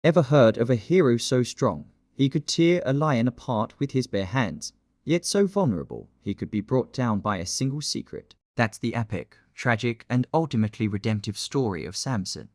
Ever heard of a hero so strong he could tear a lion apart with his bare hands, yet so vulnerable he could be brought down by a single secret? That's the epic, tragic, and ultimately redemptive story of Samson,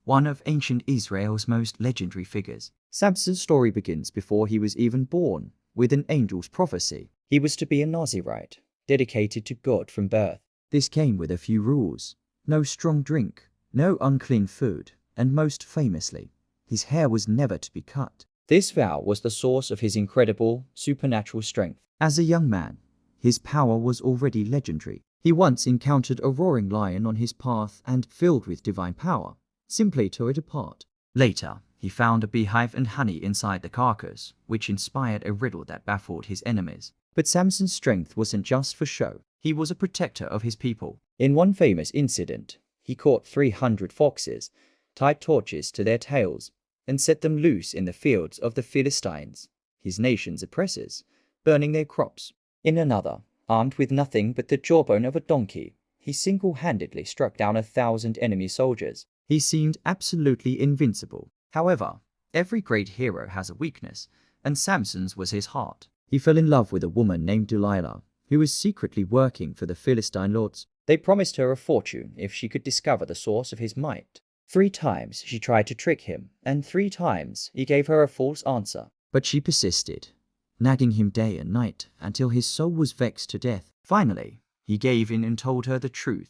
one of ancient Israel's most legendary figures. Samson's story begins before he was even born, with an angel's prophecy. He was to be a Nazirite, dedicated to God from birth. This came with a few rules: no strong drink, no unclean food, and most famously, his hair was never to be cut. This vow was the source of his incredible, supernatural strength. As a young man, his power was already legendary. He once encountered a roaring lion on his path and, filled with divine power, simply tore it apart. Later, he found a beehive and honey inside the carcass, which inspired a riddle that baffled his enemies. But Samson's strength wasn't just for show. He was a protector of his people. In one famous incident, he caught 300 foxes, tied torches to their tails, and set them loose in the fields of the Philistines, his nation's oppressors, burning their crops. In another, armed with nothing but the jawbone of a donkey, he single-handedly struck down 1,000 enemy soldiers. He seemed absolutely invincible. However, every great hero has a weakness, and Samson's was his heart. He fell in love with a woman named Delilah, who was secretly working for the Philistine lords. They promised her a fortune if she could discover the source of his might. 3 times she tried to trick him, and 3 times he gave her a false answer. But she persisted, nagging him day and night until his soul was vexed to death. Finally, he gave in and told her the truth.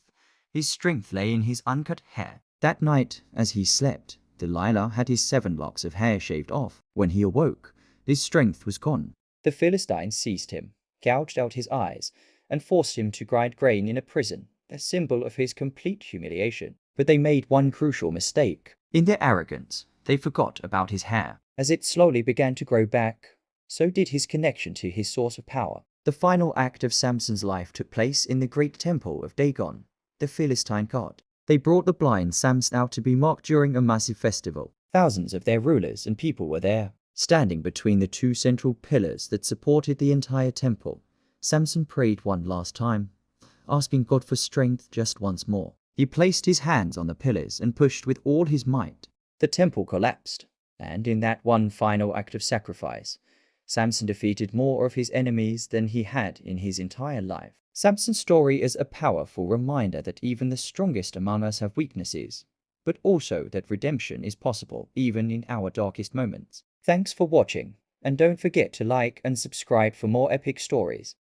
His strength lay in his uncut hair. That night, as he slept, Delilah had his 7 locks of hair shaved off. When he awoke, his strength was gone. The Philistines seized him, gouged out his eyes, and forced him to grind grain in a prison, a symbol of his complete humiliation. But they made one crucial mistake. In their arrogance, they forgot about his hair. As it slowly began to grow back, so did his connection to his source of power. The final act of Samson's life took place in the great temple of Dagon, the Philistine god. They brought the blind Samson out to be mocked during a massive festival. Thousands of their rulers and people were there. Standing between the 2 central pillars that supported the entire temple, Samson prayed one last time, asking God for strength just once more. He placed his hands on the pillars and pushed with all his might. The temple collapsed, and in that one final act of sacrifice, Samson defeated more of his enemies than he had in his entire life. Samson's story is a powerful reminder that even the strongest among us have weaknesses, but also that redemption is possible even in our darkest moments. Thanks for watching, and don't forget to like and subscribe for more epic stories.